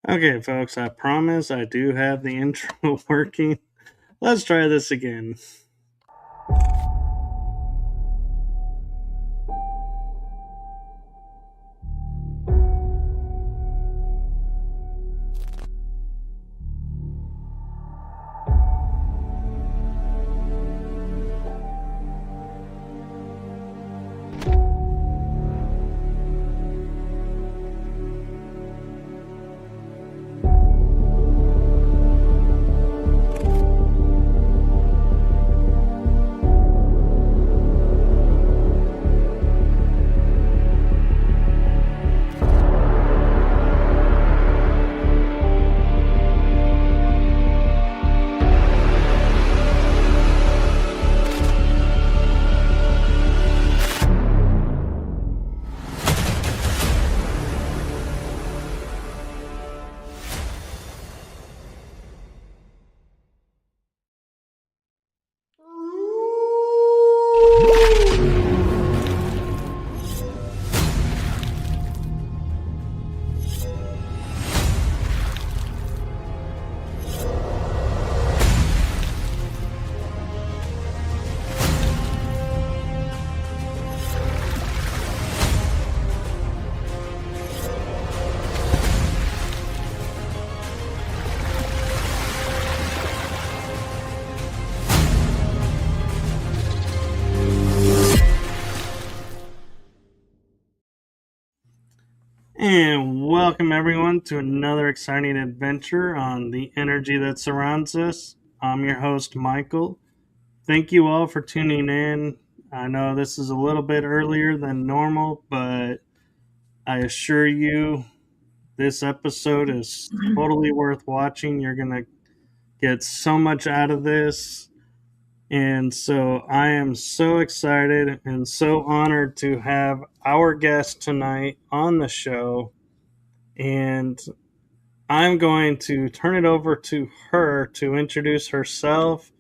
Okay, folks, I promise I do have the intro working. Let's try this again. And welcome everyone to another exciting adventure on the energy that surrounds us. I'm your host, Michael. Thank you all for tuning in. I know this is a little bit earlier than normal, but I assure you this episode is totally worth watching. You're going to get so much out of this. And so I am so excited and so honored to have our guest tonight on the show. And I'm going to turn it over to her to introduce herself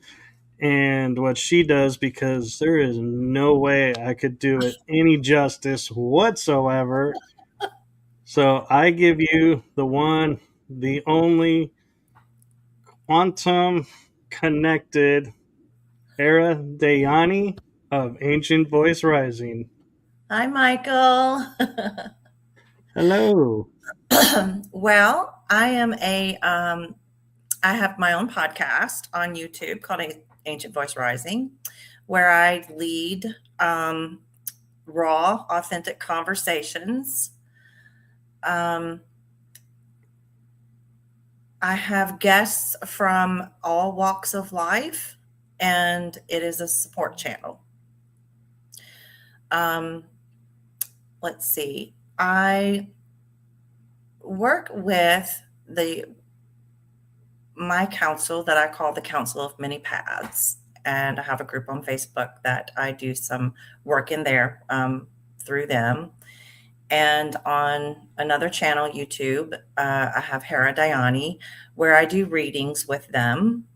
and what she does, because there is no way I could do it any justice whatsoever. So I give you the one, the only quantum connected Hera Dyani of Ancient Voice Rising. Hi, Michael. Hello. Well, I have my own podcast on YouTube called Ancient Voice Rising, where I lead raw, authentic conversations. I have guests from all walks of life, and it is a support channel. Let's see. I work with my council that I call the Council of Many Paths, and I have a group on Facebook that I do some work in there through them. And on another channel, YouTube, I have Hera Dyani, where I do readings with them.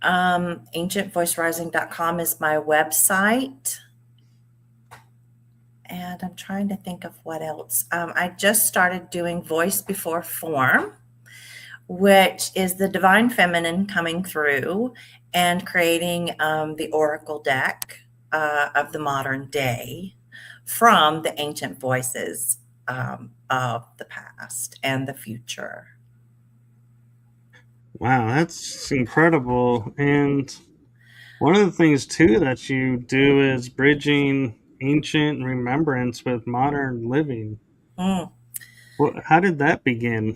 Ancientvoicerising.com is my website. And I'm trying to think of what else. I just started doing Voice Before Form, which is the divine feminine coming through and creating the oracle deck of the modern day from the ancient voices of the past and the future. Wow, that's incredible. And one of the things, too, that you do is bridging ancient remembrance with modern living. Mm. How did that begin?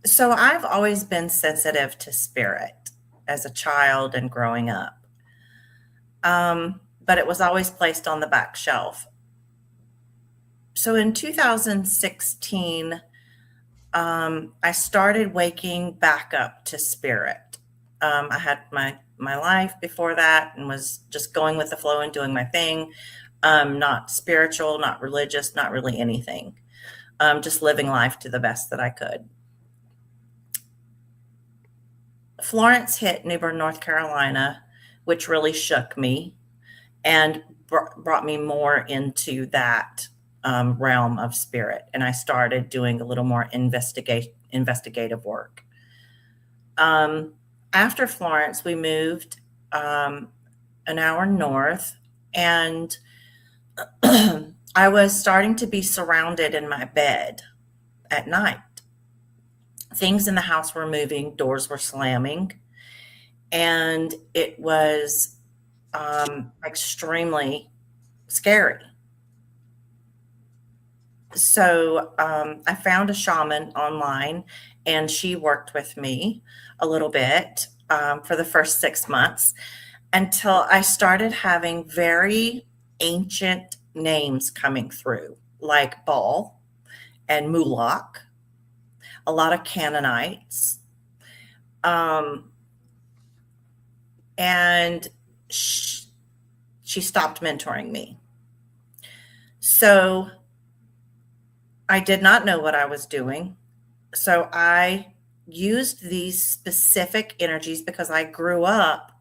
So I've always been sensitive to spirit as a child and growing up. But it was always placed on the back shelf. So in 2016, I started waking back up to spirit. I had my life before that and was just going with the flow and doing my thing. Not spiritual, not religious, not really anything. Just living life to the best that I could. Florence hit New Bern, North Carolina, which really shook me. and brought me more into that realm of spirit. And I started doing a little more investigative work. Um, After Florence, we moved an hour north, and I was starting to be surrounded in my bed at night. Things in the house were moving, doors were slamming, and it was extremely scary. So I found a shaman online, and she worked with me a little bit for the first 6 months until I started having very ancient names coming through, like Baal and Moloch, a lot of Canaanites. Um, and she stopped mentoring me. So I did not know what I was doing. So I used these specific energies because I grew up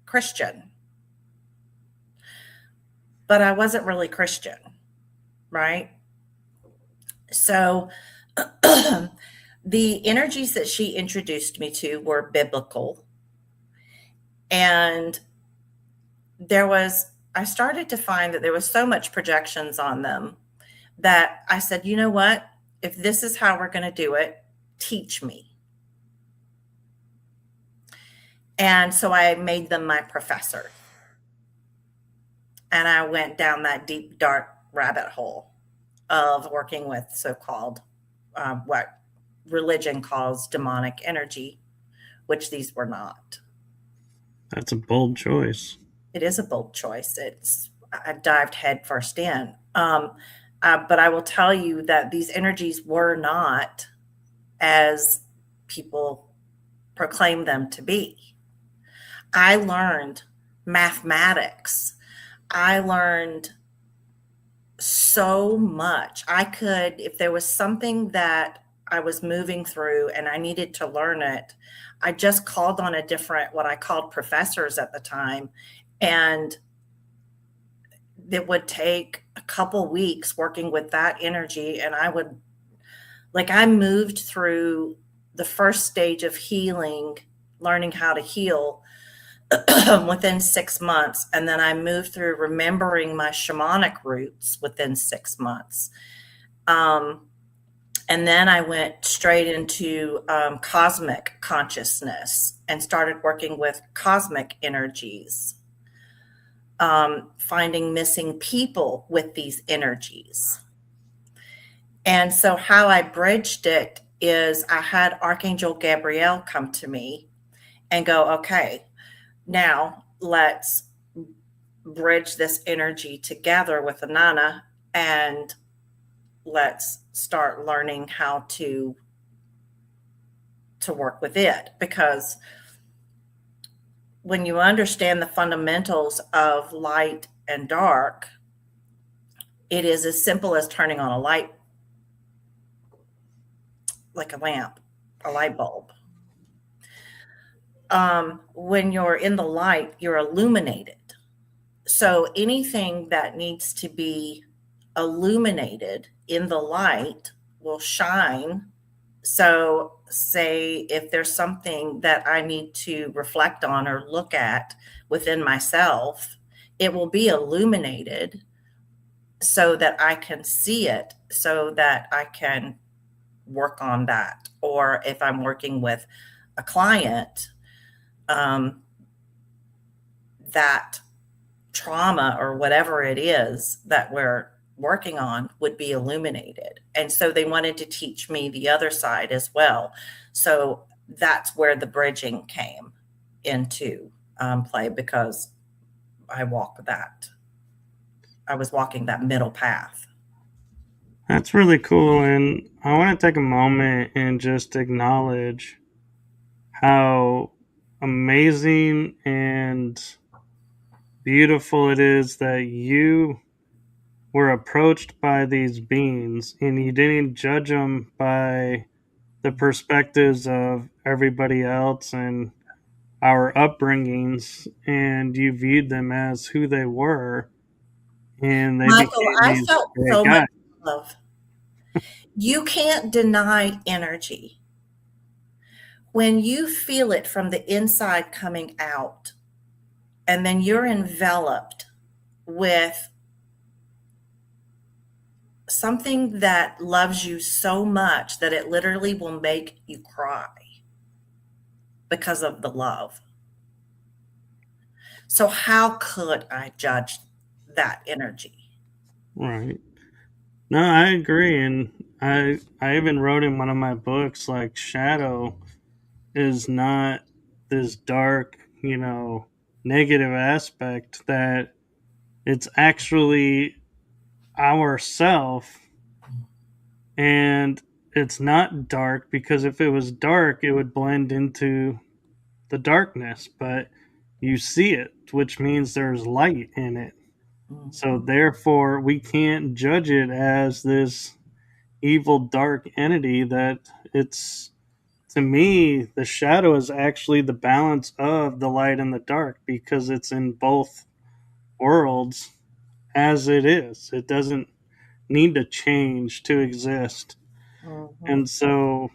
Christian, but I wasn't really Christian, right? So the energies that she introduced me to were biblical. And I started to find that there was so much projections on them that I said, you know what? If this is how we're going to do it, teach me. And so I made them my professor. And I went down that deep, dark rabbit hole of working with so called what religion calls demonic energy, which these were not. That's a bold choice. It is a bold choice. I dived headfirst in. But I will tell you that these energies were not as people proclaim them to be. I learned mathematics. I learned so much. If there was something that I was moving through and I needed to learn it, I just called on what I called professors at the time. And it would take a couple weeks working with that energy. And I moved through the first stage of healing, learning how to heal within 6 months. And then I moved through remembering my shamanic roots within 6 months. And then I went straight into cosmic consciousness and started working with cosmic energies, finding missing people with these energies. And so how I bridged it is I had Archangel Gabriel come to me and go, okay, now let's bridge this energy together with Anana, and let's start learning how to work with it. Because when you understand the fundamentals of light and dark, it is as simple as turning on a light, like a lamp, a light bulb. When you're in the light, you're illuminated. So anything that needs to be illuminated in the light will shine. So say if there's something that I need to reflect on or look at within myself, it will be illuminated so that I can see it, so that I can work on that. Or if I'm working with a client, that trauma or whatever it is that we're working on would be illuminated. And so they wanted to teach me the other side as well. So that's where the bridging came into play, because I was walking that middle path. That's really cool. And I want to take a moment and just acknowledge how amazing and beautiful it is that you were approached by these beings and you didn't judge them by the perspectives of everybody else. And our upbringings and you viewed them as who they were, and they Michael, became I these felt great so much guys. love. You can't deny energy. When you feel it from the inside coming out, and then you're enveloped with something that loves you so much that it literally will make you cry because of the love. So, how could I judge that energy? Right. No, I agree, and I even wrote in one of my books like shadow is not this dark, negative aspect, that it's actually ourself, and it's not dark because if it was dark it would blend into the darkness, but you see it, which means there's light in it. So Mhm. therefore we can't judge it as this evil dark entity. That it's, to me, the shadow is actually the balance of the light and the dark, because it's in both worlds as it is. It doesn't need to change to exist. Mhm. And so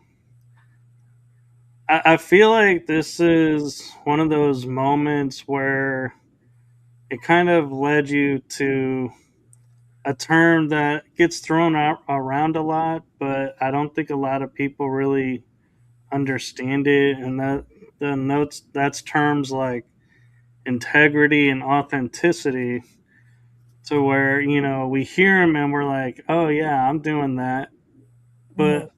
I feel like this is one of those moments where it kind of led you to a term that gets thrown out around a lot, but I don't think a lot of people really understand it. And that the notes that's terms like integrity and authenticity, to where we hear them and we're like, oh yeah, I'm doing that, Mhm. but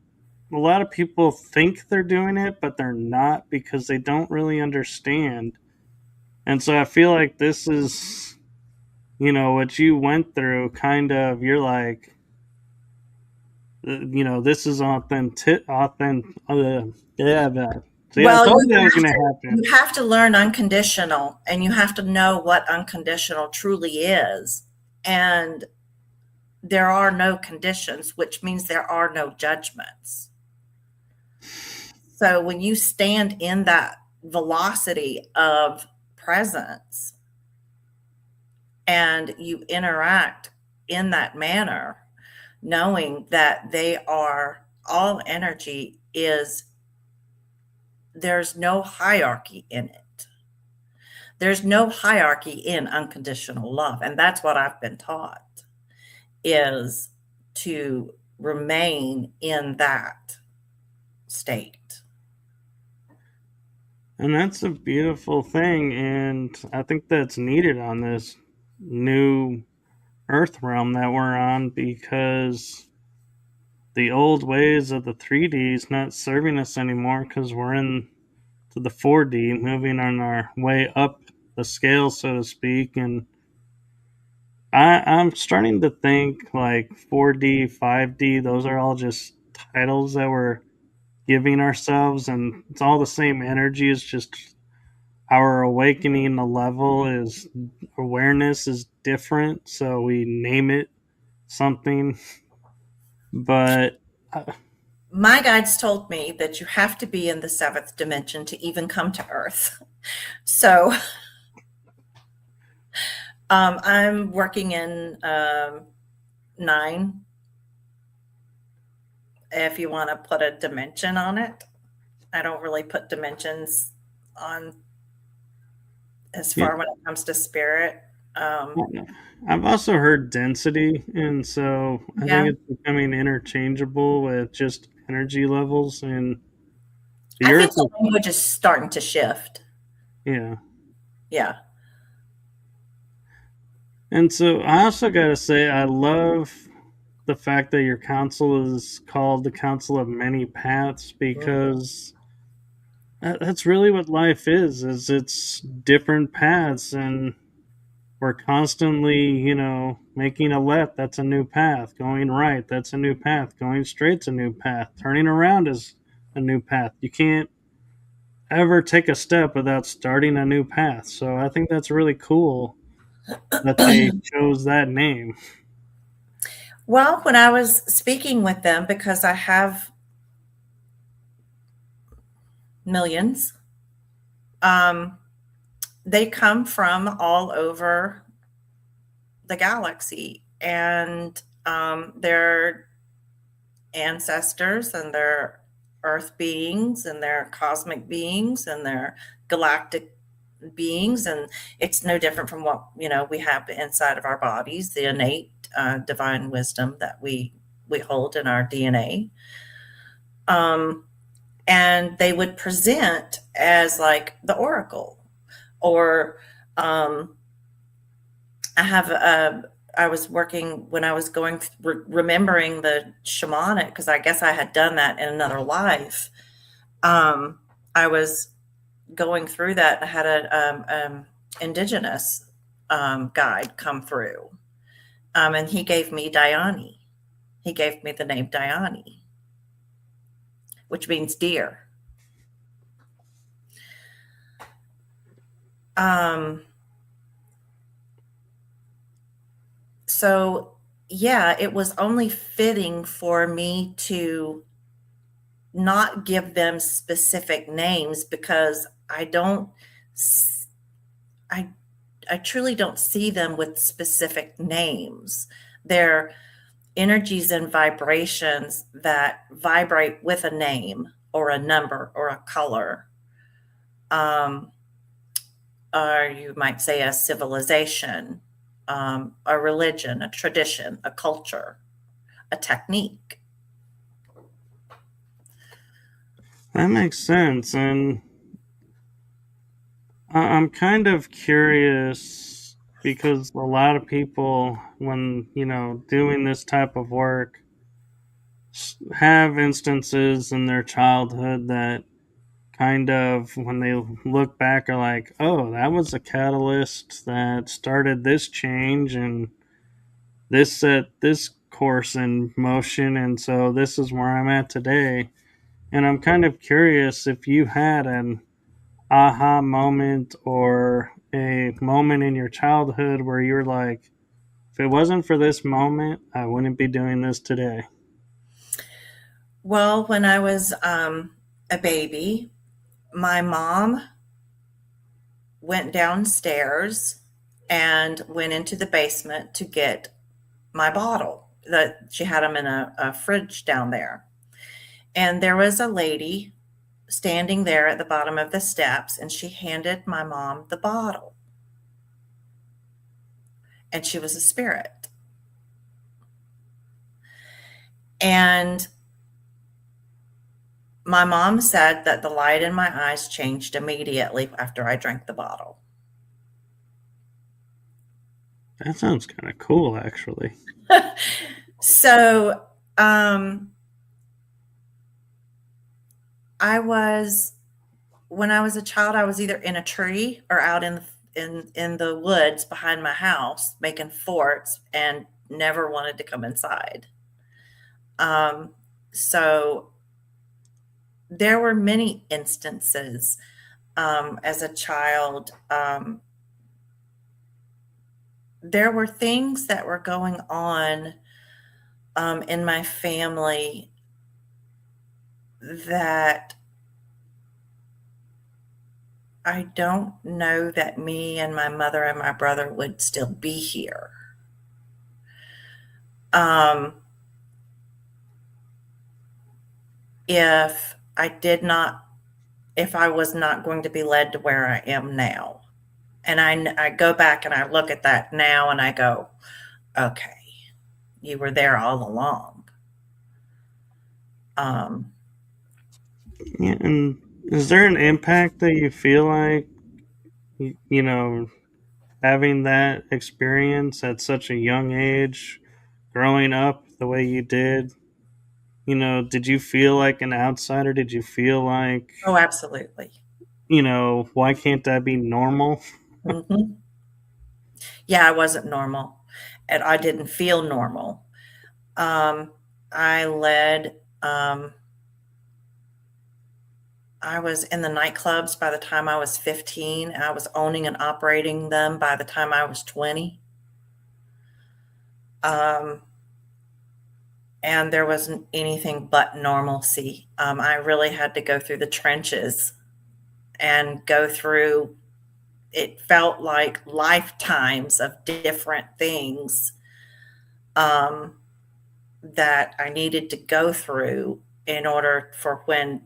a lot of people think they're doing it, but they're not, because they don't really understand. And so I feel like this is, what you went through. Kind of, you're like, this is yeah, that. See, I Well, told you that was gonna happen. you have to learn unconditional, and you have to know what unconditional truly is. And there are no conditions, which means there are no judgments. So when you stand in that velocity of presence and you interact in that manner, knowing that they are all energy, is there's no hierarchy in it. There's no hierarchy in unconditional love. And that's what I've been taught, is to remain in that state. And that's a beautiful thing, and I think that's needed on this new Earth realm that we're on, because the old ways of the 3D is not serving us anymore, because we're in to the 4D, moving on our way up the scale, so to speak. And I'm starting to think like 4D, 5D, those are all just titles that we're giving ourselves, and it's all the same energy. It's just our awakening, the level is, awareness is different, so we name it something. But My guides told me that you have to be in the seventh dimension to even come to Earth. So I'm working in nine, if you want to put a dimension on it. I don't really put dimensions on as yeah, far when it comes to spirit. Um, I've also heard density, and so I think yeah, it's becoming interchangeable with just energy levels. And the I Earth think the is, language is starting to shift. yeah. Yeah. And so I also got to say, I love the fact that your council is called the Council of Many Paths, because that's really what life is it's different paths, and we're constantly, making a left, that's a new path, going right, that's a new path, going straight's a new path, turning around is a new path. You can't ever take a step without starting a new path. So I think that's really cool that they chose that name. Well, when I was speaking with them, because I have millions, Um, they come from all over the galaxy, and they're ancestors, and they're earth beings, and they're cosmic beings, and they're galactic beings, and it's no different from what we have inside of our bodies, the innate divine wisdom that we hold in our DNA. um, and they would present as like the oracle, or um, I have I was working when I was going remembering the shamanic, because I guess I had done that in another life. I was going through that. I had an indigenous guide come through, and he gave me Dyani. He gave me the name Dyani, which means deer. Um, so, yeah, it was only fitting for me to not give them specific names, because I I truly don't see them with specific names. They're energies and vibrations that vibrate with a name or a number or a color, um, or you might say a civilization, a religion, a tradition, a culture, a technique. That makes sense. And I'm kind of curious because a lot of people, when, doing this type of work, have instances in their childhood that kind of, when they look back, are like, oh, that was a catalyst that started this change and this set this course in motion. And so this is where I'm at today. And I'm kind of curious if you had an aha moment or a moment in your childhood where you're like, if it wasn't for this moment, I wouldn't be doing this today. Well, when I was a baby, my mom went downstairs and went into the basement to get my bottle. That she had them in a fridge down there. And there was a lady standing there at the bottom of the steps, and she handed my mom the bottle. And she was a spirit. And my mom said that the light in my eyes changed immediately after I drank the bottle. That sounds kind of cool, actually. So, I was when I was a child, I was either in a tree or out in the woods behind my house making forts, and never wanted to come inside. So there were many instances as a child. There were things that were going on in my family that I don't know that me and my mother and my brother would still be here. Um, if I did not, if I was not going to be led to where I am now. And I go back and I look at that now and I go, okay, you were there all along. Um, Yeah, and is there an impact that you feel like, having that experience at such a young age, growing up the way you did? Did you feel like an outsider? Did you feel like, oh, absolutely. why can't that be normal? Hmm. Yeah, I wasn't normal, and I didn't feel normal. Um, I led, I was in the nightclubs by the time I was 15. I was owning and operating them by the time I was 20. Um, and there wasn't anything but normalcy. I really had to go through the trenches and go through, it felt like lifetimes of different things um, that I needed to go through in order for when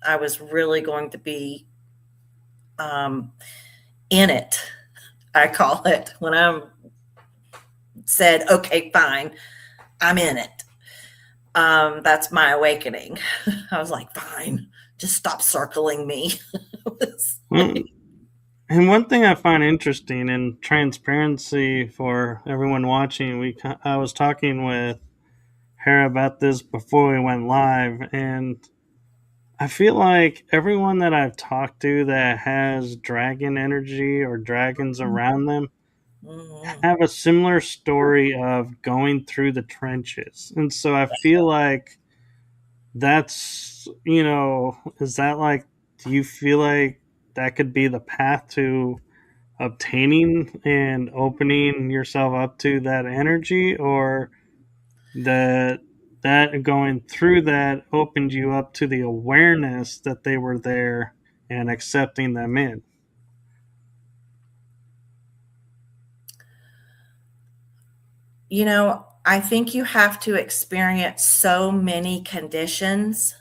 I was really going to be um, in it. I call it when I said, okay, fine, I'm in it. That's my awakening. I was like, fine, just stop circling me. Well, and one thing I find interesting in transparency for everyone watching, I was talking with Hera about this before we went live, and I feel like everyone that I've talked to that has dragon energy or dragons around them Mhm. have a similar story of going through the trenches. And so I feel like that's, is that like, do you feel like that could be the path to obtaining and opening yourself up to that energy, or that going through that opened you up to the awareness that they were there and accepting them in? I think you have to experience so many conditions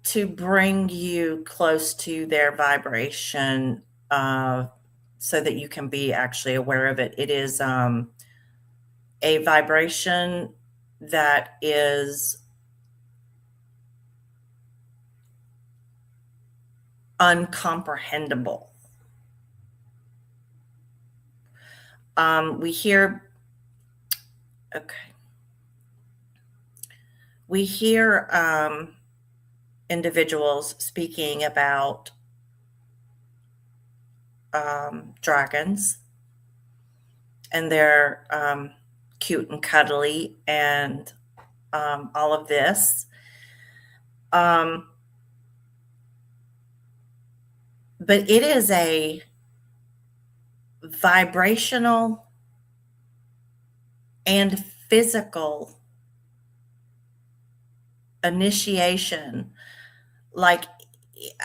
to bring you close to their vibration, so that you can be actually aware of it. It is a vibration that is uncomprehendable. We hear, okay, we hear individuals speaking about dragons, and they're cute and cuddly and all of this. Um, but it is a vibrational and physical initiation. Like,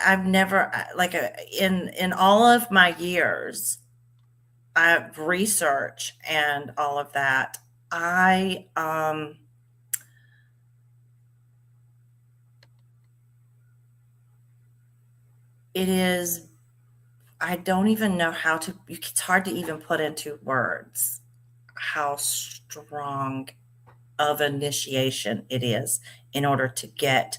I've never, like, in all of my years of research and all of that, I it is, I don't even know how to, it's hard to even put into words how strong of initiation it is in order to get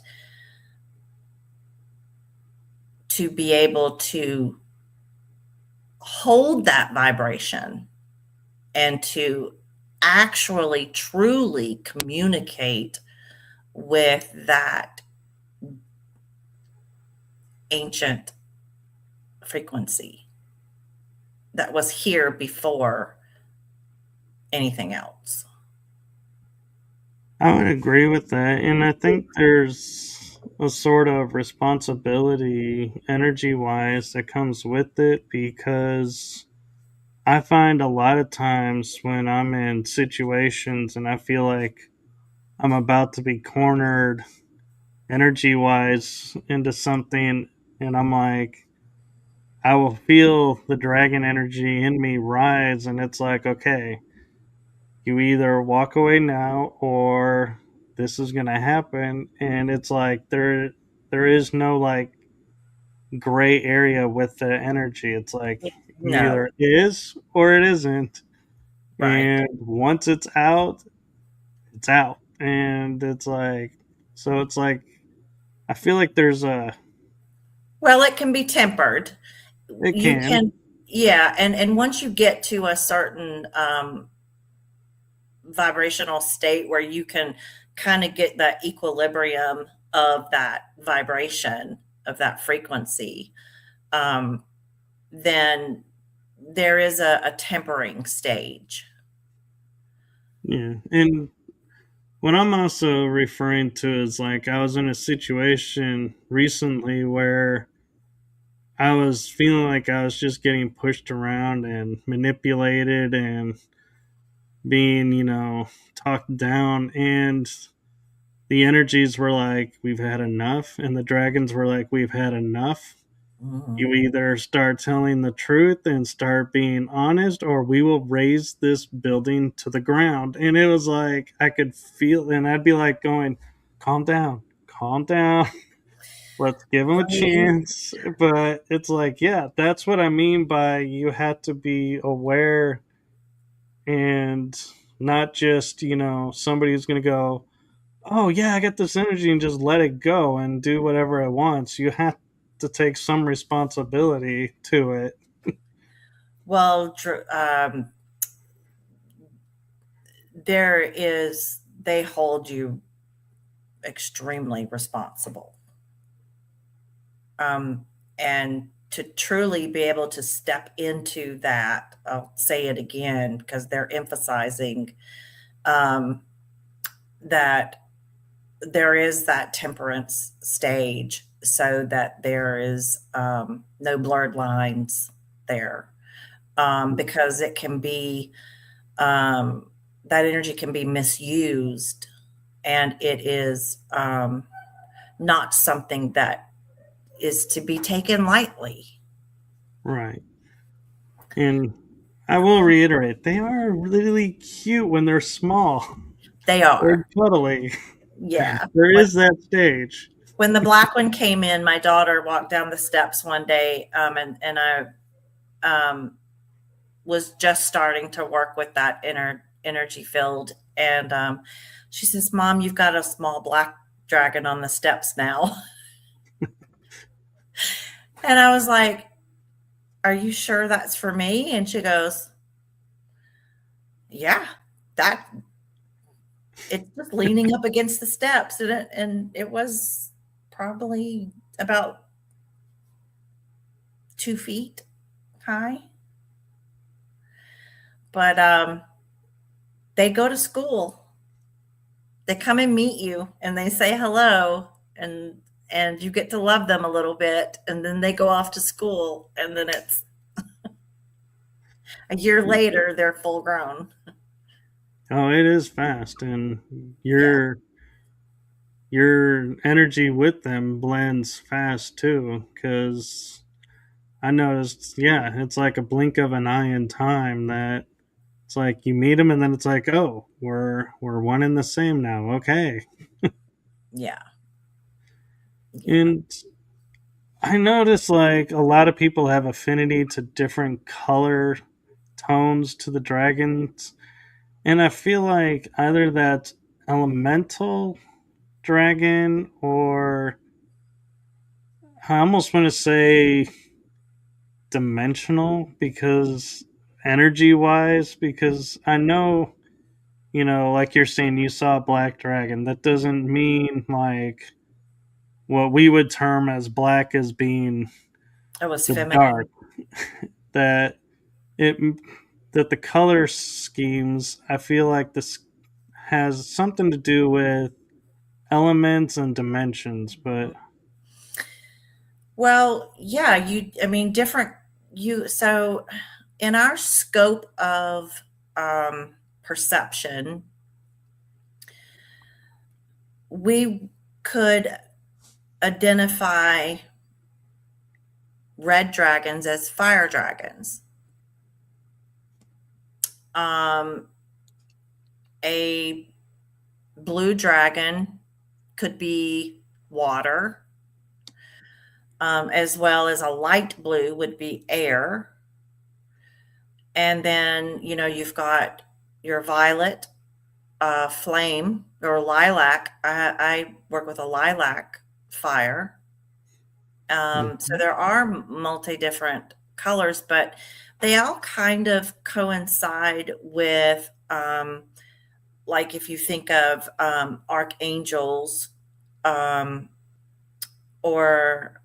to be able to hold that vibration and to actually truly communicate with that ancient frequency that was here before anything else. I would agree with that. And I think there's a sort of responsibility energy wise that comes with it, because I find a lot of times when I'm in situations and I feel like I'm about to be cornered energy wise into something, and I'm like, I will feel the dragon energy in me rise, and it's like, okay, you either walk away now or this is gonna happen. And it's like there is no like gray area with the energy. It's like it No, either is or it isn't. right. And once it's out, it's out. And it's like, so it's like I feel like there's a, Well, it can be tempered. it You can. can, yeah, and once you get to a certain vibrational state where you can kind of get that equilibrium of that vibration, of that frequency, um, then there is a tempering stage. Yeah. And what I'm also referring to is like I was in a situation recently where I was feeling like I was just getting pushed around and manipulated and being, talked down. And the energies were like, we've had enough, and the dragons were like, we've had enough. Mhm. You either start telling the truth and start being honest, or we will raise this building to the ground. And it was like, I could feel, and I'd be like, going, calm down, let's give them a Breathe. chance. But it's like, yeah, that's what I mean by you have to be aware and not just, somebody who's going to go, oh, yeah, I got this energy and just let it go and do whatever it wants. You have to take some responsibility to it. Well, they hold you extremely responsible. Um, and to truly be able to step into that, I'll say it again because they're emphasizing um, that there is that temperance stage so that there is no blurred lines there, because it can be um, that energy can be misused, and it is not something that is to be taken lightly. Right. And I will reiterate, they are really cute when they're small. They They're are. cuddly. Yeah. There is that stage. When the black one came in, my daughter walked down the steps one day, and I um, was just starting to work with that inner energy field, and she says, "Mom, you've got a small black dragon on the steps now." And I was like, "Are you sure that's for me?" And she goes, "Yeah, that it's just leaning up against the steps," and it was probably about 2 feet high. But they go to school. They come and meet you, and they say hello, and you get to love them a little bit, and then they go off to school, and then it's a year later they're full grown. Oh, it is fast, and Yeah, your energy with them blends fast too. Because I noticed, yeah, it's like a blink of an eye in time. That it's like you meet them, and then it's like, oh, we're one and the same now. Okay, yeah, yeah. and I notice like a lot of people have affinity to different color tones to the dragons, and I feel like either that's elemental dragon, or I almost want to say dimensional, because energy wise, because I know, like you're saying, you saw a black dragon. That doesn't mean like what we would term as black as being It was the dark. feminine. That it that the color schemes, I feel like this has something to do with elements and dimensions, but Well, yeah, I mean, different, so in our scope of perception, we could identify red dragons as fire dragons. Um, a blue dragon could be water, as well as a light blue would be air. And then, you've got your violet, flame, or lilac. I work with a lilac fire. So mhm. there are multi different colors, but they all kind of coincide with, like if you think of archangels, um, or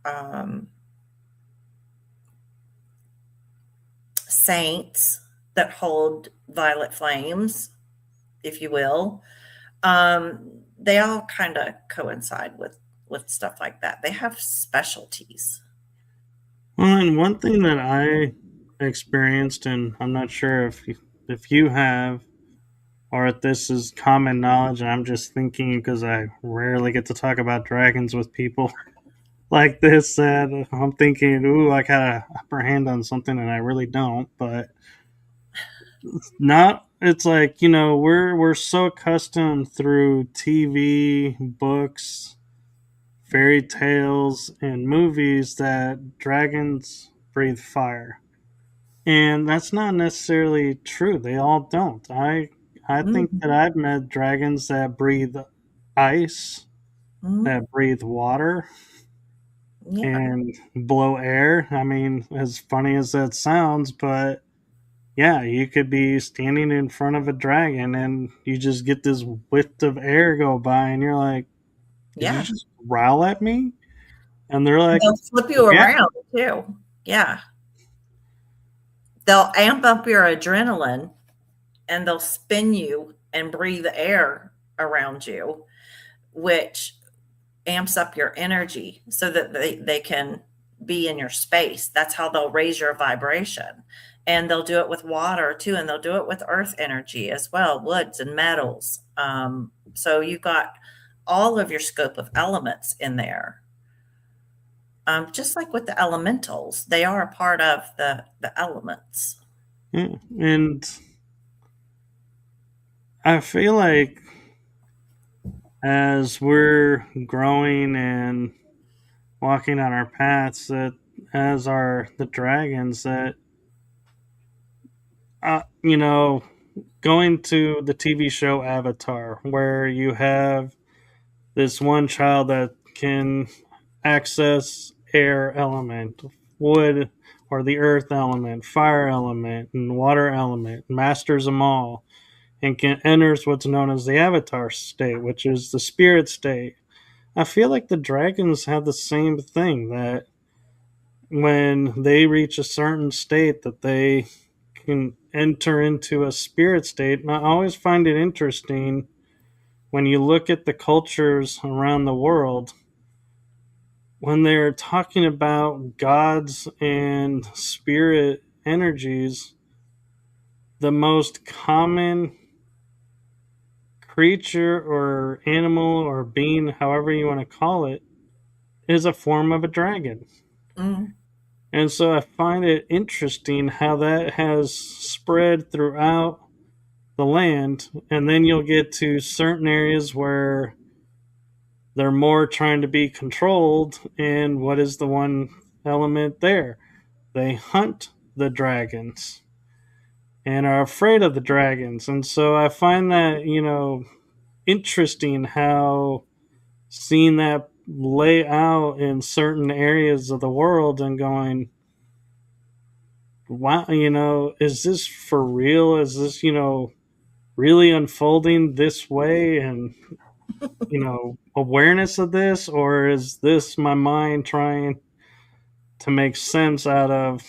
saints that hold violet flames, if you will, they all kind of coincide with stuff like that. They have specialties. Well, and one thing that I experienced, and I'm not sure if you have, or if this is common knowledge. And I'm just thinking because I rarely get to talk about dragons with people like this. That I'm thinking, ooh, I got a upper hand on something, and I really don't. But not. It's like we're so accustomed through TV, books, fairy tales, and movies that dragons breathe fire. And that's not necessarily true. They all don't. I think that Mhm. I've met dragons that breathe ice, Mhm. that breathe water, Yeah. and blow air. I mean, as funny as that sounds, but yeah, you could be standing in front of a dragon and you just get this whiff of air go by, and you're like, "Did you Yeah. just growl at me?" And they're like, They'll flip you "Yeah." around too. Yeah. They'll amp up your adrenaline and they'll spin you and breathe air around you, which amps up your energy so that they can be in your space. That's how they'll raise your vibration. And they'll do it with water too, and they'll do it with earth energy as well, woods and metals. So you've got all of your scope of elements in there. Just like with the elementals, they are a part of the elements. Yeah. And I feel like as we're growing and walking on our paths, that as are the dragons, that you know, going to the TV show Avatar, where you have this one child that can access air element, wood or the earth element, fire element, and water element, masters them all, and can enters what's known as the Avatar state, which is the spirit state. I feel like the dragons have the same thing, that when they reach a certain state that they can enter into a spirit state. And I always find it interesting when you look at the cultures around the world, when they're talking about gods and spirit energies, the most common creature or animal or being, however you want to call it, is a form of a dragon. Mm, And so I find it interesting how that has spread throughout the land. And then you'll get to certain areas where they're more trying to be controlled. And what is the one element there? They hunt the dragons and are afraid of the dragons. And so I find that, interesting how seeing that lay out in certain areas of the world and going, wow, is this for real? Is this, really unfolding this way? And, awareness of this? Or is this my mind trying to make sense out of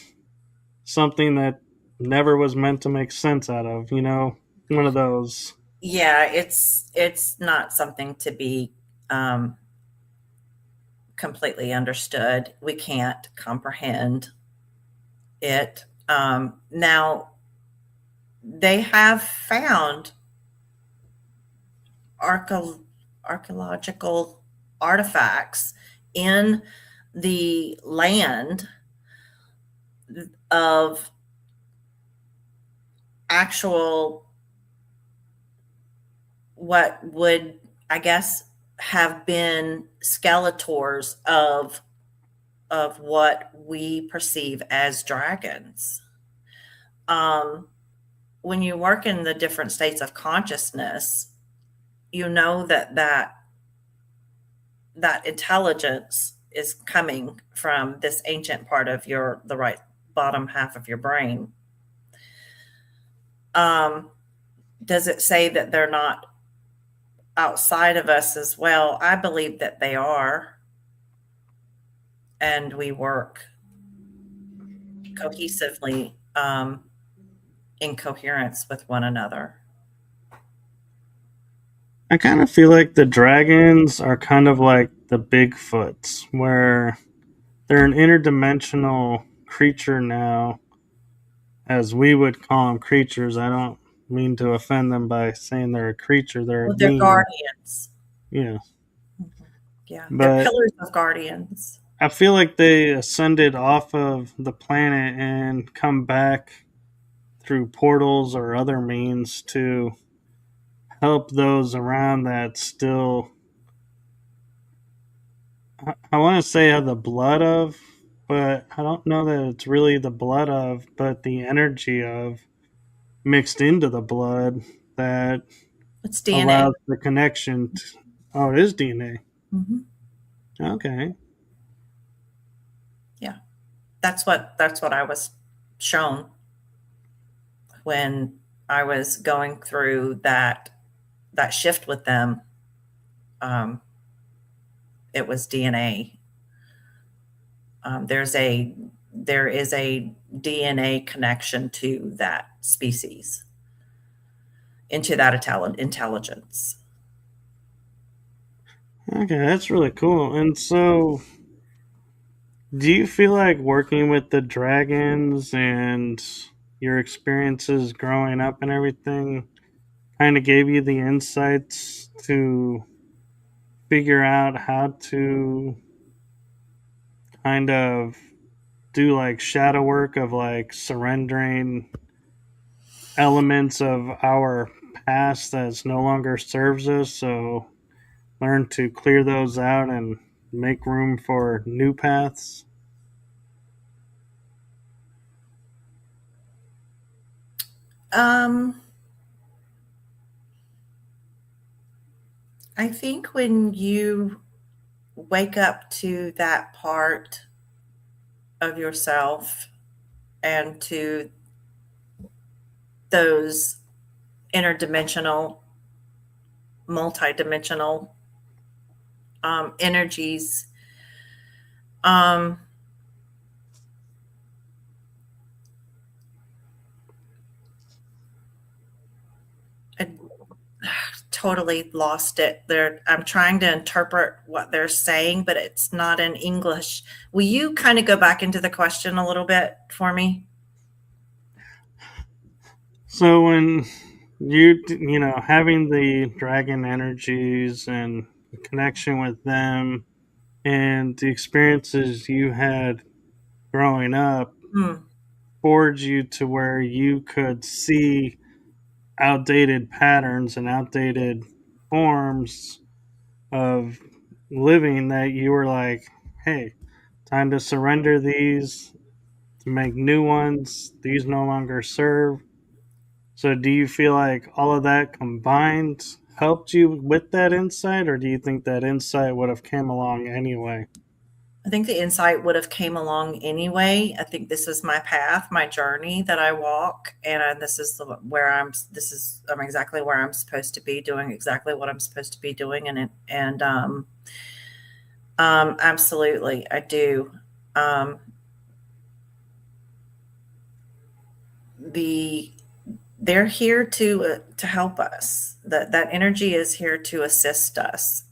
something that never was meant to make sense out of, one of those. yeah, it's not something to be um, completely understood. We can't comprehend it. Now, they have found archae- archaeological artifacts in the land of actual what would, I guess, have been skeletors of what we perceive as dragons. Um, when you work in the different states of consciousness, you know that intelligence is coming from this ancient part of your the right bottom half of your brain. Um, does it say that they're not outside of us as well? I believe that they are, and we work cohesively in coherence with one another. I kind of feel like the dragons are kind of like the Bigfoots, where they're an interdimensional creature now, as we would call them creatures. I don't. mean to offend them by saying they're a creature, they're a Well, they're being. guardians. Yeah. Mhm. Yeah, they're But pillars of guardians. I feel like they ascended off of the planet and come back through portals or other means to help those around that still, I want to say, have the blood of, but I don't know that it's really the blood of, but the energy of mixed into the blood that It's DNA. allows the connection. Oh, it is DNA. Hmm. Okay. Yeah, that's what I was shown when I was going through that shift with them. Um, it was DNA. There's a there is a DNA connection to that species, into that intelligence. Okay, that's really cool. And so, do you feel like working with the dragons and your experiences growing up and everything kind of gave you the insights to figure out how to kind of do like shadow work of like surrendering elements of our past that no longer serves us? So, learn to clear those out and make room for new paths. Um, I think when you wake up to that part of yourself and to those interdimensional, multidimensional energies, um, I totally lost it. I'm trying to interpret what they're saying, but it's not in English. Will you kind of go back into the question a little bit for me? So when having the dragon energies and the connection with them and the experiences you had growing up Hmm. forged you to where you could see outdated patterns and outdated forms of living that you were like, hey, time to surrender these to make new ones. These no longer serve. So, do you feel like all of that combined helped you with that insight, or do you think that insight would have came along anyway? I think the insight would have came along anyway. I think this is my path, my journey that I walk, and this is where I'm. This is I'm exactly where I'm supposed to be, doing exactly what I'm supposed to be doing, and absolutely, I do. Um, the they're here to help us. That energy is here to assist us,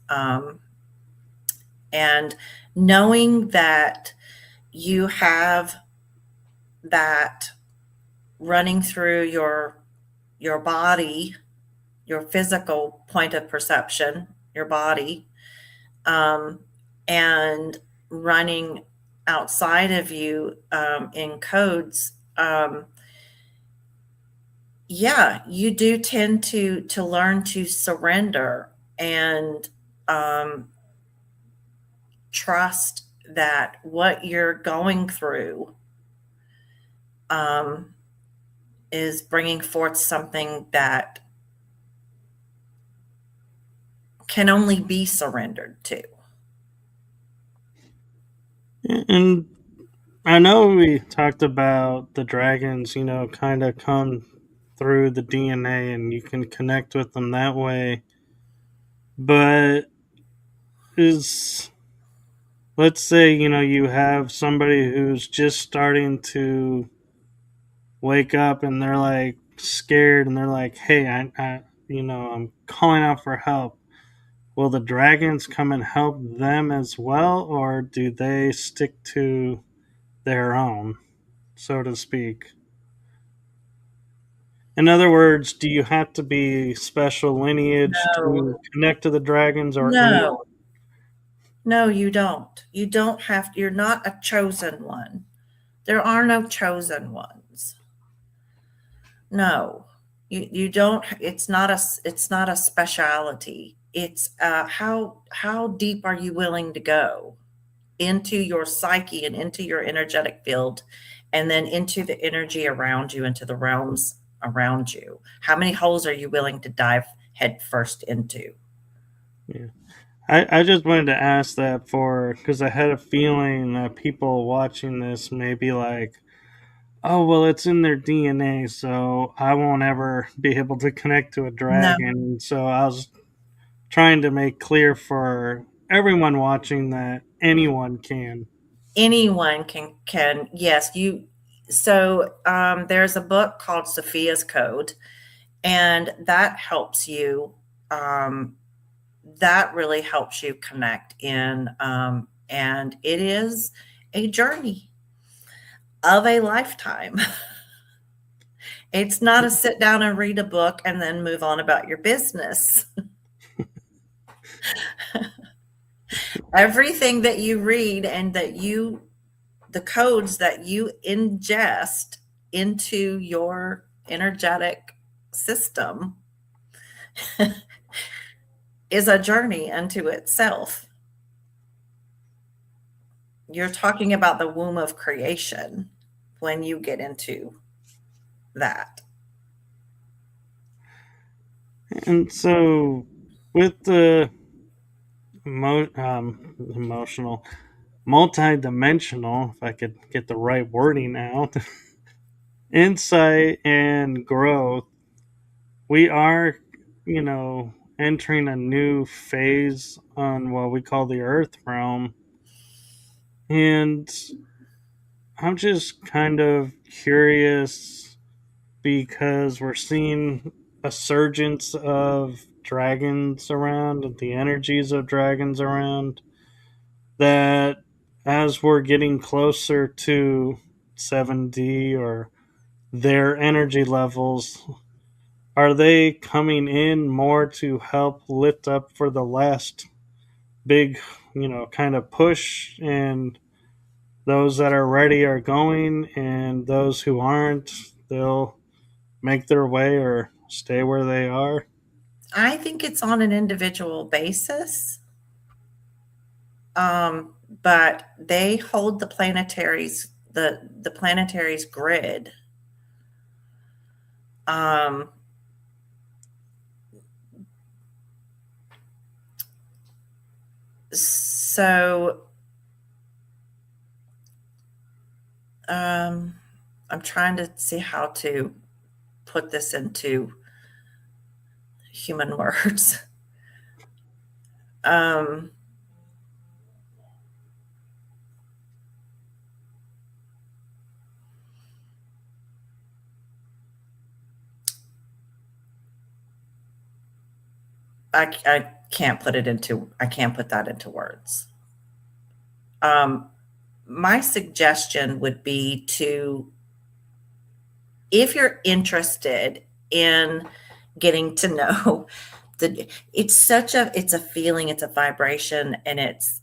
and knowing that you have that running through your body, your physical point of perception, your body, um, and running outside of you in codes. Yeah, you do tend to learn to surrender and um, trust that what you're going through um, is bringing forth something that can only be surrendered to. And I know we talked about the dragons, kind of come through the DNA and you can connect with them that way. But is, let's say, you have somebody who's just starting to wake up and they're like scared and they're like, hey, I'm calling out for help. Will the dragons come and help them as well, or do they stick to their own, so to speak? In other words, do you have to be special lineage No, to connect to the dragons, or anyone? no, no, you don't. You don't have, you're not a chosen one. There are no chosen ones. No, you don't. It's not a speciality. It's how deep are you willing to go into your psyche and into your energetic field, and then into the energy around you, into the realms around you. How many holes are you willing to dive head first into? Yeah. I just wanted to ask that for because I had a feeling that people watching this may be like, oh, well, it's in their DNA, so I won't ever be able to connect to a No, dragon. So I was trying to make clear for everyone watching that anyone can. anyone can. Yes, you. So there's a book called Sophia's Code, and that helps you. Um, that really helps you connect in, and it is a journey of a lifetime. It's not a sit down and read a book and then move on about your business. Everything that you read and the codes that you ingest into your energetic system is a journey unto itself. You're talking about the womb of creation when you get into that. And so, with the emotional, multi-dimensional, if I could get the right wording out, insight and growth, we are, entering a new phase on what we call the Earth realm. And I'm just kind of curious because we're seeing a surgence of dragons around and the energies of dragons around, that as we're getting closer to 7D or their energy levels, are they coming in more to help lift up for the last big, kind of push, and those that are ready are going, and those who aren't, they'll make their way or stay where they are? I think it's on an individual basis, but they hold the planetary's grid. Um, so um, I'm trying to see how to put this into human words. Um, I can't put it into, I can't put that into words. Um, my suggestion would be to, if you're interested in getting to know it's a feeling, it's a vibration, and it's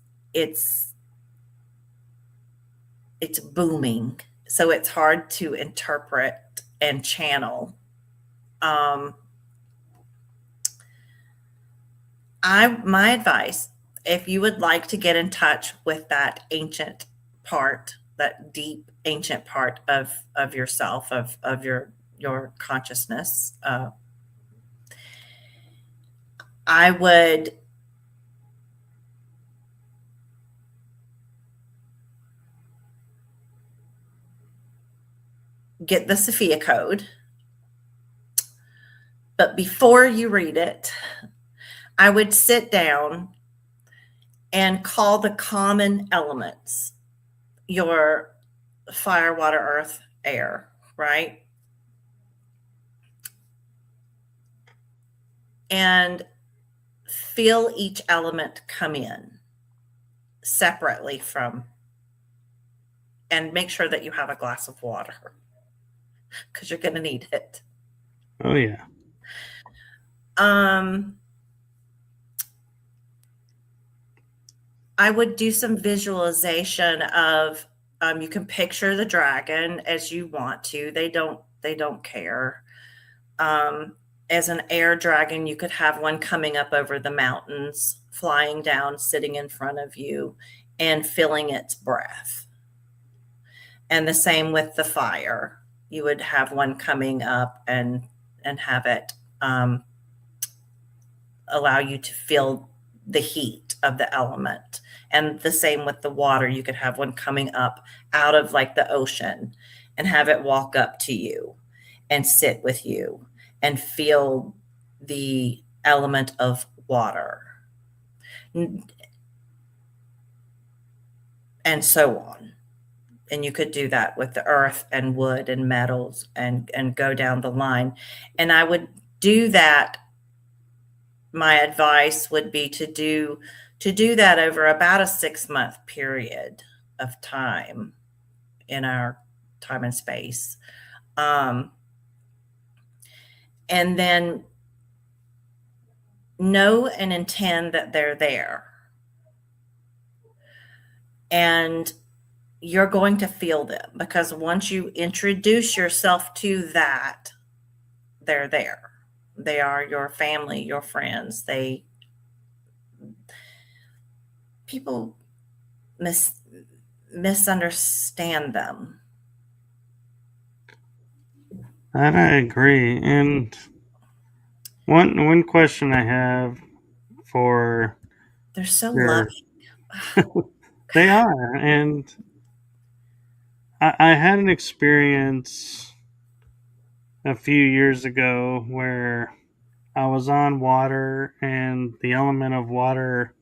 it's booming, so it's hard to interpret and channel. um I My advice, if you would like to get in touch with that ancient part, that deep ancient part of yourself, of your consciousness, I would get the Sophia Code. But before you read it, I would sit down and call the common elements your fire, water, earth, air, right? And feel each element come in separately from, and make sure that you have a glass of water because you're going to need it. Oh yeah. Um, I would do some visualization of you can picture the dragon as you want to. They don't care. Um, as an air dragon, you could have one coming up over the mountains, flying down, sitting in front of you, and feeling its breath. And the same with the fire. You would have one coming up and have it allow you to feel the heat of the element. And the same with the water. You could have one coming up out of like the ocean and have it walk up to you and sit with you and feel the element of water and so on. And you could do that with the earth and wood and metals and go down the line. And I would do that. My advice would be to do that over about a 6-month period of time in our time and space. Um, and then know and intend that they're there. And you're going to feel them because once you introduce yourself to that, they're there. They are your family, your friends. People misunderstand them. That I agree. And one question I have for They're so your loving. they are, and I had an experience a few years ago where I was on water and the element of water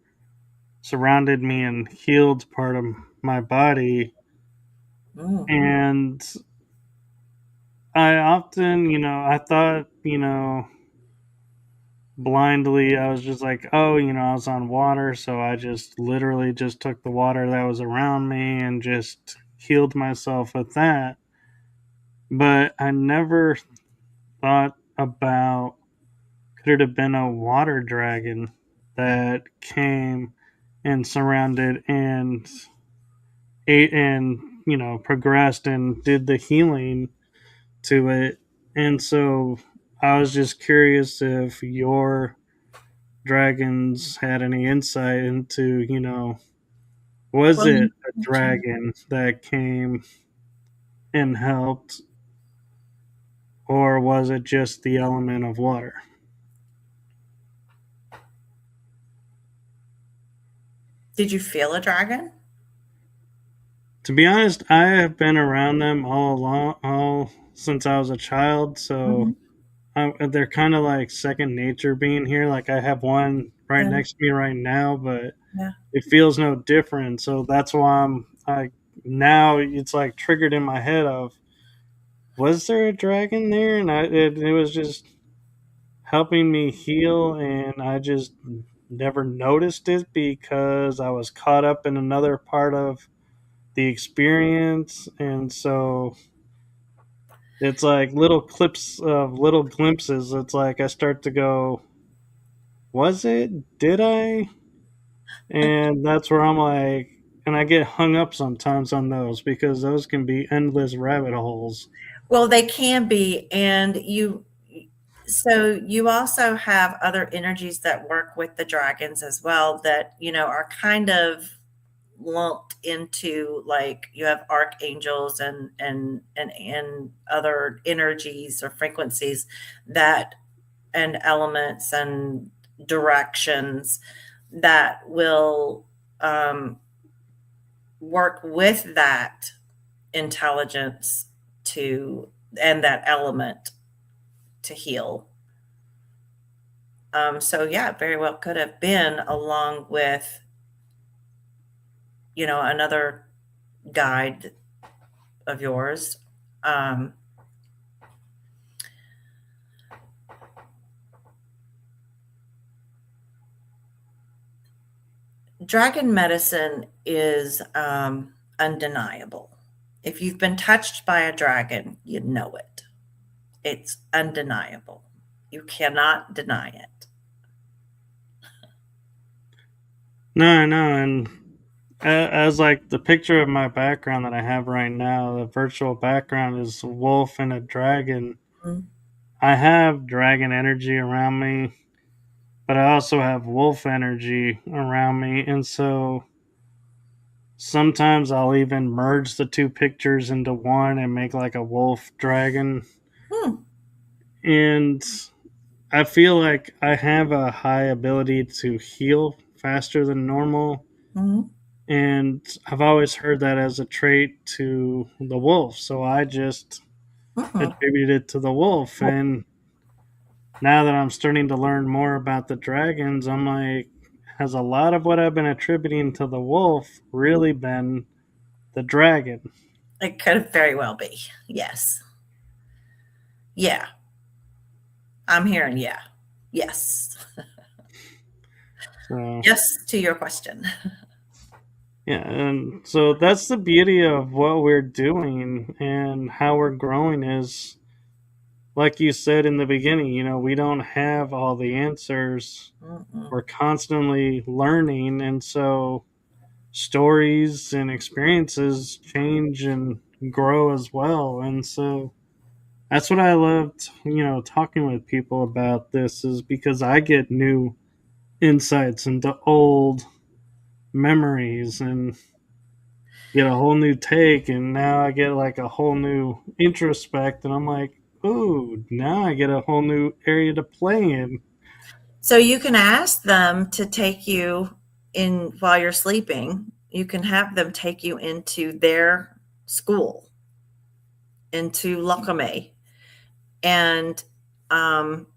surrounded me and healed part of my body. Mm. And I often, I thought, blindly, I was just like, oh, I was on water. So I just literally just took the water that was around me and just healed myself with that. But I never thought about could it have been a water dragon that came and surrounded and ate and progressed and did the healing to it. And so I was just curious if your dragons had any insight into, was Well, it you a dragon that came and helped, or was it just the element of water? did you feel a dragon? To be honest, I have been around them all along, all since I was a child. So Mhm. they're kind of like second nature being here. Like I have one right Yeah, next to me right now, but yeah. it feels no different. So that's why I now it's like triggered in my head of was there a dragon there, and it was just helping me heal, and I just never noticed it because I was caught up in another part of the experience, and so it's like little clips of little glimpses. It's like I start to go, was it? Did I? And that's where I'm like, and I get hung up sometimes on those because those can be endless rabbit holes. Well, they can be, and you also have other energies that work with the dragons as well that, are kind of lumped into, like, you have archangels and other energies or frequencies that and elements and directions that will work with that intelligence to and that element to heal. So yeah, it very well could have been along with another guide of yours. Um, Dragon medicine is undeniable. If you've been touched by a dragon, you know it. It's undeniable. You cannot deny it. No, I know, and as like the picture of my background that I have right now, the virtual background is a wolf and a dragon. Mm, I have dragon energy around me, but I also have wolf energy around me, and so sometimes I'll even merge the two pictures into one and make like a wolf dragon. mm, And I feel like I have a high ability to heal faster than normal. mm, And I've always heard that as a trait to the wolf. So I just mm. attributed it to the wolf. And now that I'm starting to learn more about the dragons, I'm like, has a lot of what I've been attributing to the wolf really been the dragon? It could very well be. Yes. Yeah. I'm hearing yeah. Yes. So Yes to your question. yeah, and so that's the beauty of what we're doing and how we're growing is like you said in the beginning, we don't have all the answers. Mm-mm. We're constantly learning, and so stories and experiences change and grow as well. And so that's what I loved, talking with people about this is because I get new insights into old memories and get a whole new take, and now I get like a whole new introspect, and I'm like, ooh, now I get a whole new area to play in. So you can ask them to take you in while you're sleeping. You can have them take you into their school, into Lokame, and um,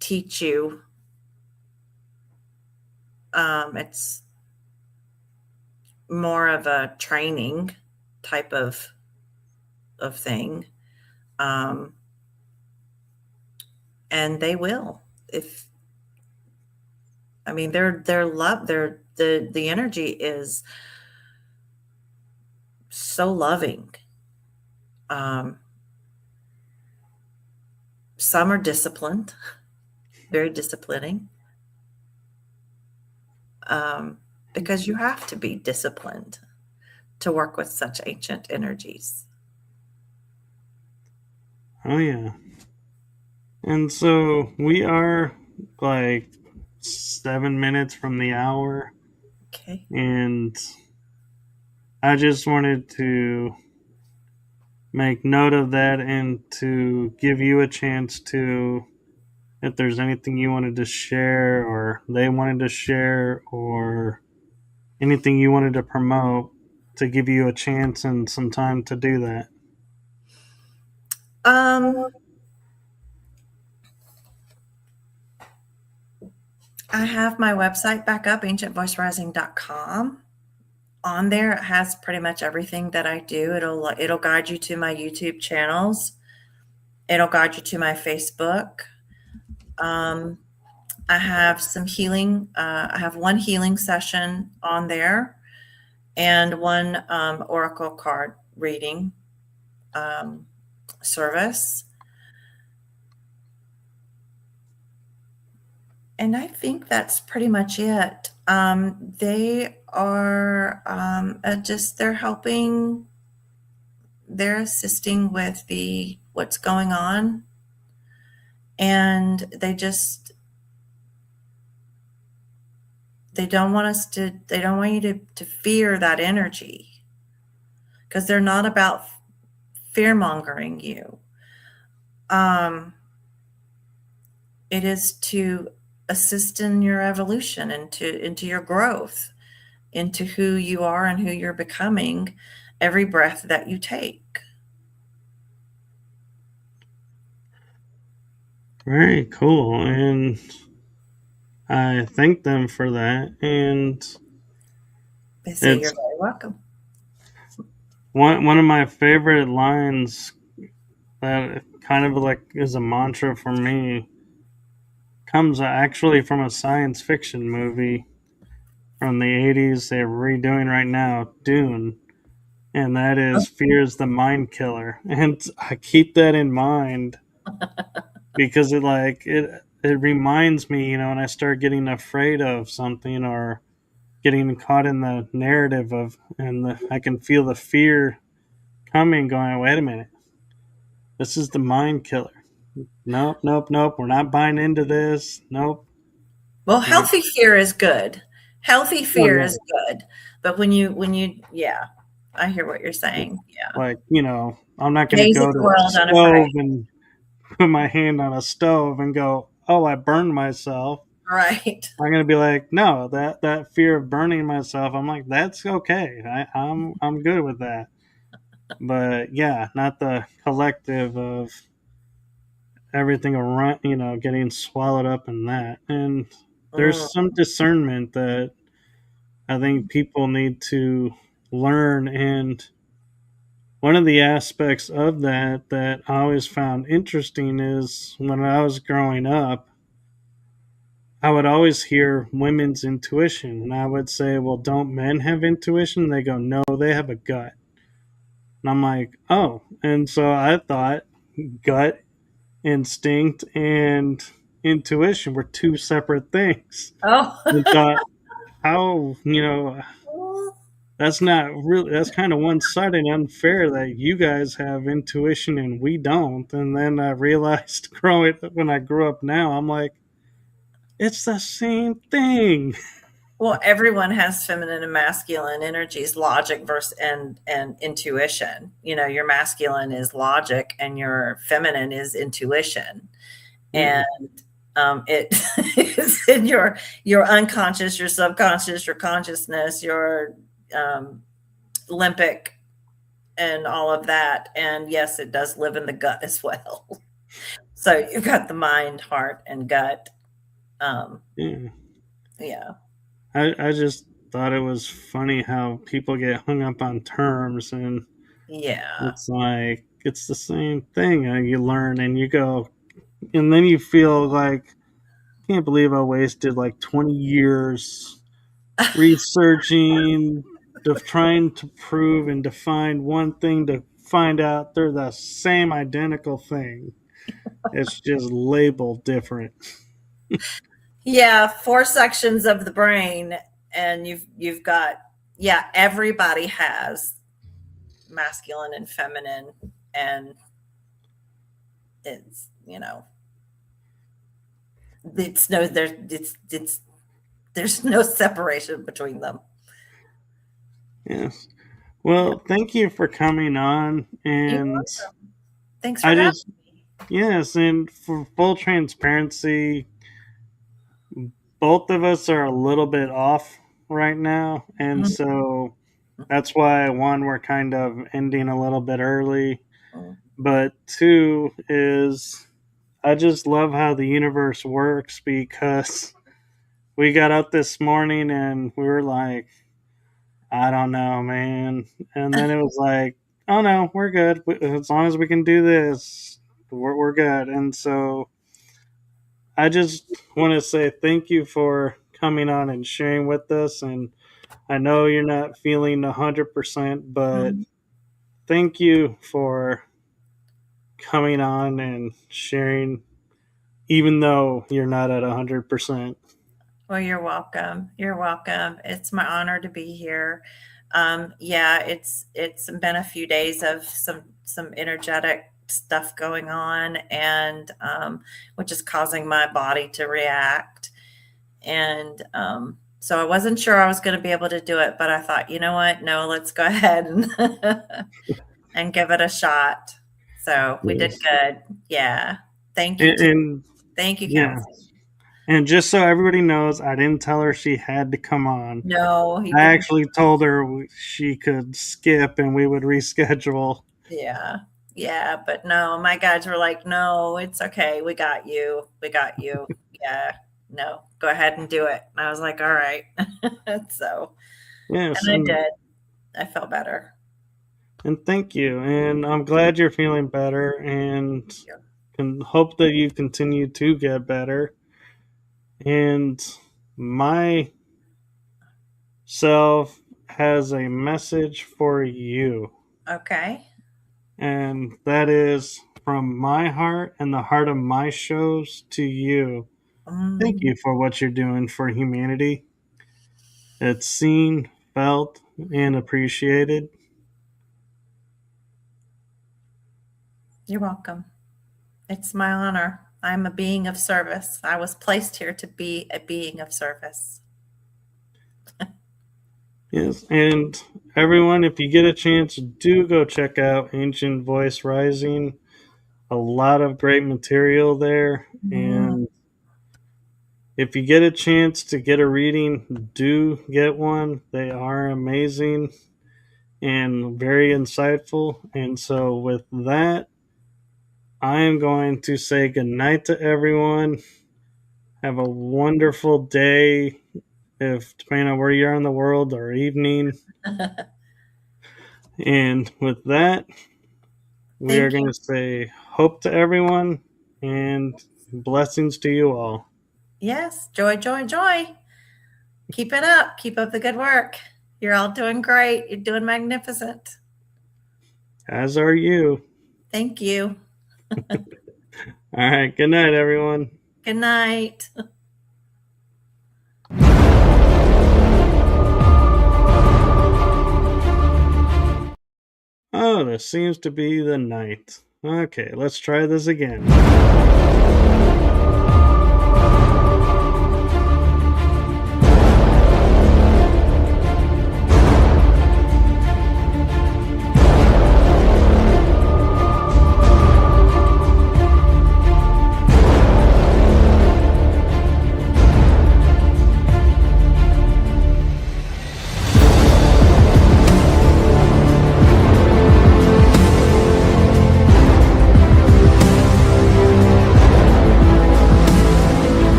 teach you. It's more of a training type of thing, um, and they will. If I mean, their love, the energy is so loving. Um, some are disciplined, very disciplining, um, because you have to be disciplined to work with such ancient energies. Oh yeah. And so we are like 7 minutes from the hour, Okay. and I just wanted to make note of that and to give you a chance to, if there's anything you wanted to share or they wanted to share or anything you wanted to promote, to give you a chance and some time to do that. Um, I have my website back up, ancientvoicerising.com. On there, it has pretty much everything that I do. It'll guide you to my YouTube channels. It'll guide you to my Facebook. Um, I have some healing. I have one healing session on there and one oracle card reading um, service. And I think that's pretty much it. They are they're helping, they're assisting with the what's going on, and they don't want you to fear that energy, because they're not about fear mongering you. Um, it is to assist in your evolution, into your growth, into who you are and who you're becoming every breath that you take. Very cool. And I thank them for that. And They say you're it's very welcome. one of my favorite lines that kind of like is a mantra for me comes actually from a science fiction movie from the 80s they're redoing right now, Dune. and that is fear is the mind killer. And I keep that in mind because it reminds me, when I start getting afraid of something or getting caught in the narrative of, I can feel the fear coming, going, wait a minute, this is the mind killer. Nope, nope, nope. We're not buying into this. Nope. Well, Like, healthy fear is good. Healthy oh fear yeah, is good. But yeah, I hear what you're saying. Yeah. like I'm not going to Gaze go at to the the world stove unafraid. and put my hand on a stove and go, oh, I burned myself. Right. I'm going to be like, no, that fear of burning myself. I'm like, that's okay. I'm good with that. But yeah, not the collective of everything around, getting swallowed up in that. And Mm. there's some discernment that I think people need to learn. And one of the aspects of that I always found interesting is when I was growing up, I would always hear women's intuition. And I would say, well, don't men have intuition? They go, no, they have a gut. And I'm like, oh. And so I thought gut, instinct, and intuition were two separate things. Oh. And thought, how, that's not really, that's kind of one sided unfair that you guys have intuition and we don't. And then I realized when I grew up now, I'm like, it's the same thing. Well, everyone has feminine and masculine energies, logic versus and intuition. Your masculine is logic and your feminine is intuition. Yeah. And it is in your unconscious, your subconscious, your consciousness, your limbic, and all of that. And yes, it does live in the gut as well. So you've got the mind, heart, and gut. Um, Yeah. yeah, I just thought it was funny how people get hung up on terms, and yeah. it's like it's the same thing. You learn and you go, and then you feel like, I can't believe I wasted like 20 years researching, trying to prove and define one thing to find out they're the same identical thing. It's just labeled different. Yeah, four sections of the brain, and you've got, yeah, everybody has masculine and feminine, and it's it's no it's there's no separation between them. Yes. Well, thank you for coming on. You're And welcome. Thanks for I having just, me. yes, and for full transparency, both of us are a little bit off right now. And Mhm. so that's why, one, we're kind of ending a little bit early. But two is, I just love how the universe works because we got up this morning and we were like, I don't know, man. And then it was like, oh no, we're good. As long as we can do this, we're good. And so I just want to say thank you for coming on and sharing with us. And I know you're not feeling 100%, but Mhm. thank you for coming on and sharing, even though you're not at 100%. Well, you're welcome. You're welcome. It's my honor to be here. Yeah, it's been a few days of some energetic stuff going on, and which is causing my body to react. And so I wasn't sure I was going to be able to do it, but I thought, you know what? No, let's go ahead and give it a shot. So we did Yes. good. Yeah. Thank you. And Thank you, yeah. Kelsey. And just so everybody knows, I didn't tell her she had to come on. No, he I didn't. actually told her she could skip and we would reschedule. Yeah. Yeah. But no, my guys were like, no, it's okay. We got you. We got you. Yeah. No, go ahead and do it. And I was like, all right. So, Yes, and I did. I felt better. and thank you. And I'm glad you're feeling better, and Yeah. can hope that you continue to get better. And myself has a message for you. Okay. And that is from my heart and the heart of my shows to you. Thank Mm, you for what you're doing for humanity. It's seen, felt, and appreciated. you're welcome. It's my honor. I'm a being of service. I was placed here to be a being of service. Yes, and everyone, if you get a chance, do go check out Ancient Voice Rising. A lot of great material there. Mm, And if you get a chance to get a reading, do get one. They are amazing and very insightful. And so, with that, I am going to say goodnight to everyone. Have a wonderful day, if depending on where you are in the world, or evening. And with that, we are Thank going you. to say hope to everyone and blessings to you all, Yes, joy, joy, joy. Keep it up. Keep up the good work. You're all doing great. You're doing magnificent. as are you. Thank you. All right, good night, everyone. Good night. Oh, this seems to be the night. Okay, let's try this again.